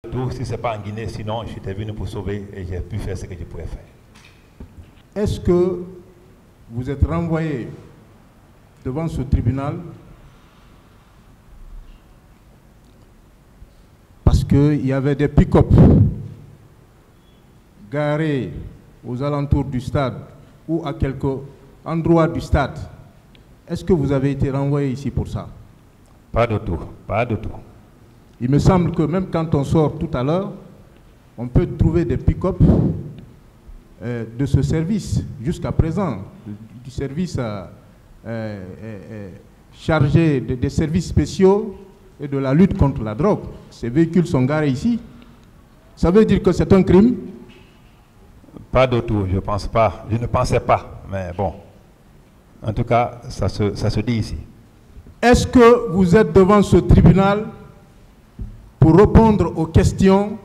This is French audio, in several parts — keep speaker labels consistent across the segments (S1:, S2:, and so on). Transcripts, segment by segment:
S1: Tout, si ce n'est pas en Guinée, sinon j'étais venu pour sauver et j'ai pu faire ce que je pouvais faire.
S2: Est-ce que vous êtes renvoyé devant ce tribunal parce qu'il y avait des pick-up garés aux alentours du stade ou à quelques endroits du stade? Est-ce que vous avez été renvoyé ici pour ça?
S1: Pas du tout, pas du tout.
S2: Il me semble que même quand on sort tout à l'heure, on peut trouver des pick-up de ce service jusqu'à présent, du service chargé des services spéciaux et de la lutte contre la drogue. Ces véhicules sont garés ici. Ça veut dire que c'est un crime?
S1: Pas du tout, je pense pas. Je ne pensais pas, mais bon. En tout cas, ça se dit ici.
S2: Est-ce que vous êtes devant ce tribunal pour répondre aux questions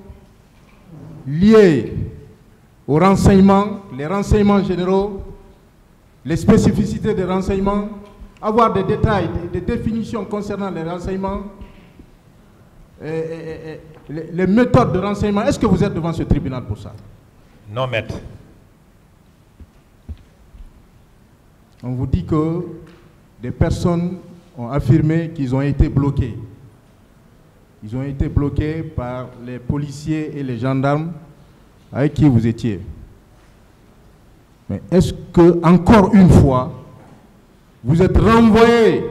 S2: liées aux renseignements, les renseignements généraux, les spécificités des renseignements, avoir des détails, des définitions concernant les renseignements, les méthodes de renseignement? Est-ce que vous êtes devant ce tribunal pour ça?
S1: Non, maître.
S2: On vous dit que des personnes ont affirmé qu'ils ont été bloqués. Ils ont été bloqués par les policiers et les gendarmes avec qui vous étiez. Mais est-ce que, encore une fois, vous êtes renvoyé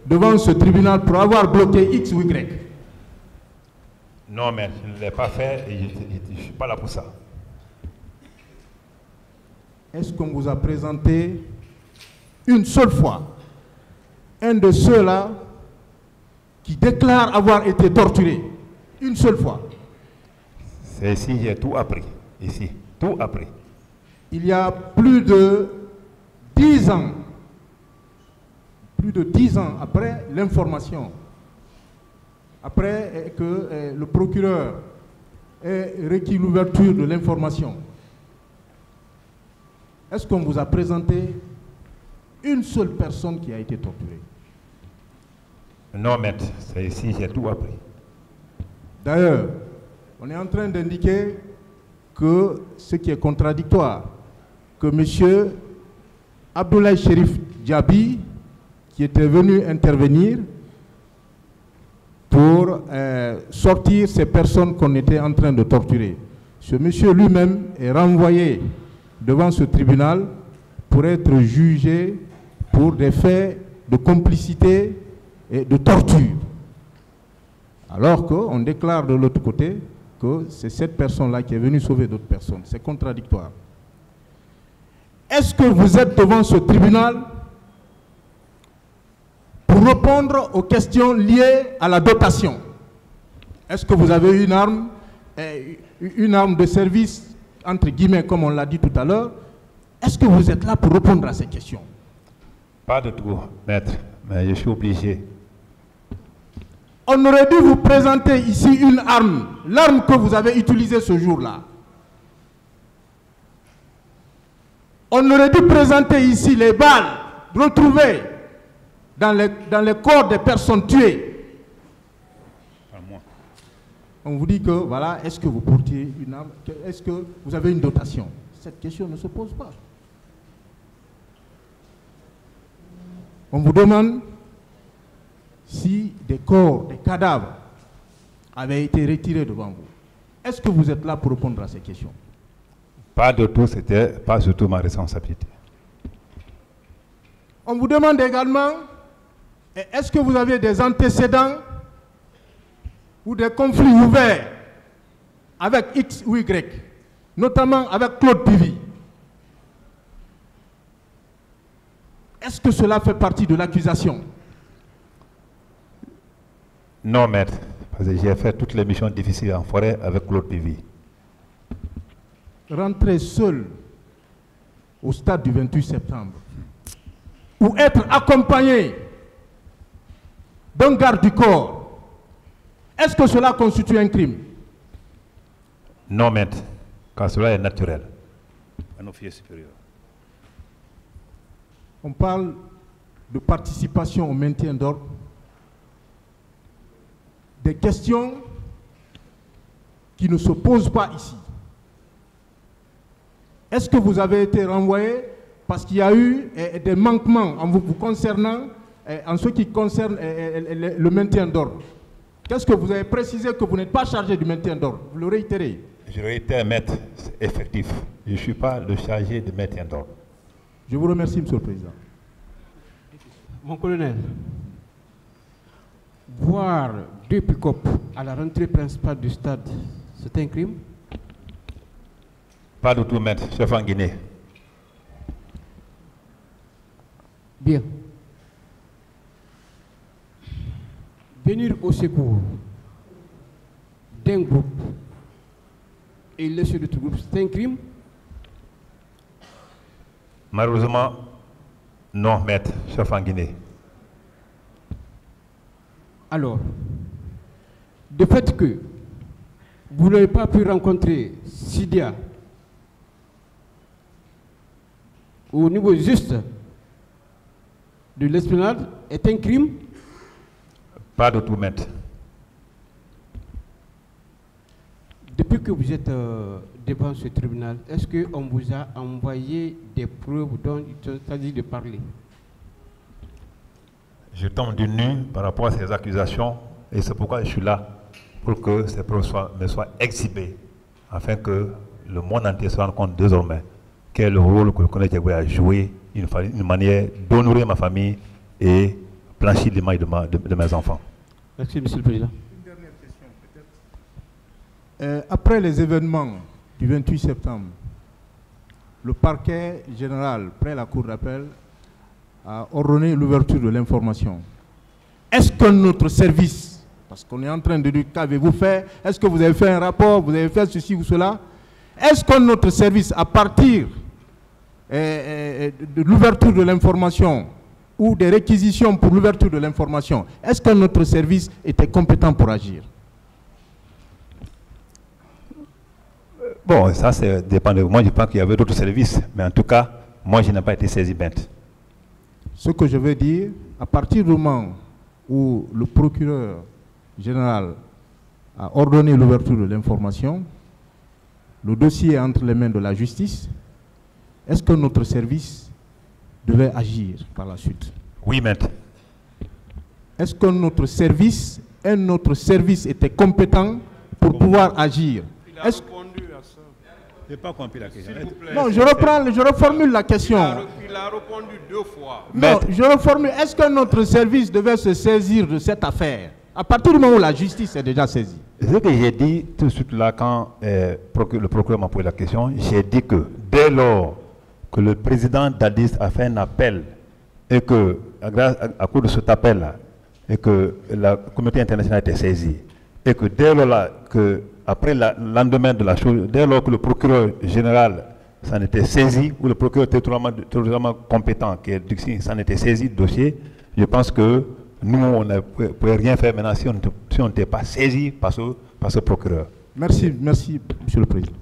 S2: devant ce tribunal pour avoir bloqué X ou Y?
S1: Non, mais je ne l'ai pas fait et je ne suis pas là pour ça.
S2: Est-ce qu'on vous a présenté une seule fois un de ceux-là qui déclare avoir été torturé? Une seule fois.
S1: C'est ici, j'ai tout appris. Ici, tout appris.
S2: Il y a plus de 10 ans, après l'information, après que le procureur ait requis l'ouverture de l'information, est-ce qu'on vous a présenté une seule personne qui a été torturée?
S1: Non, maître, c'est ici, j'ai tout appris.
S2: D'ailleurs, on est en train d'indiquer que ce qui est contradictoire, que M. Abdoulaye Cherif Diaby, qui était venu intervenir pour sortir ces personnes qu'on était en train de torturer, ce monsieur lui-même est renvoyé devant ce tribunal pour être jugé pour des faits de complicité et de torture. Alors qu'on déclare de l'autre côté que c'est cette personne-là qui est venue sauver d'autres personnes. C'est contradictoire. Est-ce que vous êtes devant ce tribunal pour répondre aux questions liées à la dotation? Est-ce que vous avez une arme de service, entre guillemets, comme on l'a dit tout à l'heure? Est-ce que vous êtes là pour répondre à ces questions?
S1: Pas du tout, maître, mais je suis obligé.
S2: On aurait dû vous présenter ici une arme, l'arme que vous avez utilisée ce jour-là. On aurait dû présenter ici les balles retrouvées dans les corps des personnes tuées. On vous dit que, voilà, est-ce que vous portiez une arme? Est-ce que vous avez une dotation? Cette question ne se pose pas. On vous demande si des corps, des cadavres avaient été retirés devant vous. Est-ce que vous êtes là pour répondre à ces questions?
S1: Pas du tout, c'était pas du tout ma responsabilité.
S2: On vous demande également, est-ce que vous avez des antécédents ou des conflits ouverts avec X ou Y, notamment avec Claude Pivy? Est-ce que cela fait partie de l'accusation?
S1: Non, maître, parce que j'ai fait toutes les missions difficiles en forêt avec Claude Pivy.
S2: Rentrer seul au stade du 28 septembre ou être accompagné d'un garde du corps, est-ce que cela constitue un crime?
S1: Non, maître, car cela est naturel. Un officier supérieur.
S2: On parle de participation au maintien d'ordre. Des questions qui ne se pose pas ici. Est-ce que vous avez été renvoyé parce qu'il y a eu des manquements en vous concernant, en ce qui concerne le maintien d'ordre? Qu'est-ce que vous avez précisé que vous n'êtes pas chargé du maintien d'ordre? Vous le réitérez.
S1: Je réitère, maître, effectif. Je ne suis pas le chargé de maintien d'ordre.
S2: Je vous remercie, Monsieur le Président.
S3: Mon colonel, voir 2 pick-up à la rentrée principale du stade, c'est un crime?
S1: Pas du tout, maître, chef en Guinée.
S3: Bien. Venir au secours d'un groupe et laisser l'autre groupe, c'est un crime?
S1: Malheureusement, non, maître, chef en Guinée.
S3: Alors, de fait que vous n'avez pas pu rencontrer Sidia au niveau juste de l'esplanade est un crime?
S1: Pas du tout, maître.
S3: Depuis que vous êtes devant ce tribunal, est-ce qu'on vous a envoyé des preuves dont il s'agit de parler?
S1: Je tombe du nu par rapport à ces accusations et c'est pourquoi je suis là, pour que ces preuves me soient exhibées, afin que le monde entier se rende compte désormais quel est le rôle que le colonel Diagboué a joué, une manière d'honorer ma famille et blanchir l'image de mes enfants.
S3: Merci, Monsieur le Président.
S2: Une dernière question, peut-être. Après les événements du 28 septembre, le parquet général, près la cour d'appel, a ordonné l'ouverture de l'information. Est-ce que notre service, parce qu'on est en train de dire qu'avez-vous fait, est-ce que vous avez fait un rapport, vous avez fait ceci ou cela, est-ce que notre service, à partir de l'ouverture de l'information ou des réquisitions pour l'ouverture de l'information, est-ce que notre service était compétent pour agir?
S1: Bon, ça dépend de moi. Je pense qu'il y avait d'autres services, mais en tout cas, moi, je n'ai pas été saisi, maître.
S2: Ce que je veux dire, à partir du moment où le procureur général a ordonné l'ouverture de l'information, le dossier est entre les mains de la justice, est-ce que notre service devait agir par la suite?
S1: Oui, maître.
S2: Est-ce que notre service était compétent pour pouvoir agir?
S4: Il a répondu à ça.
S1: Je n'ai pas compris la question.
S2: Non, je reformule la question.
S4: Il a répondu 2 fois.
S2: Non, je reformule. Est-ce que notre service devait se saisir de cette affaire à partir du moment où la justice est déjà saisie?
S1: Ce que j'ai dit tout de suite là, quand le procureur m'a posé la question, j'ai dit que dès lors que le président d'Addis a fait un appel et que, à cause de cet appel-là, et que la communauté internationale était saisie, et que dès lors là, après le lendemain de la chose, dès lors que le procureur général s'en était saisi, ou le procureur totalement compétent, qui est Duxi, s'en était saisi du dossier, je pense que nous, on ne pouvait rien faire maintenant si on n'était pas saisi par ce procureur.
S2: Merci, Monsieur le Président.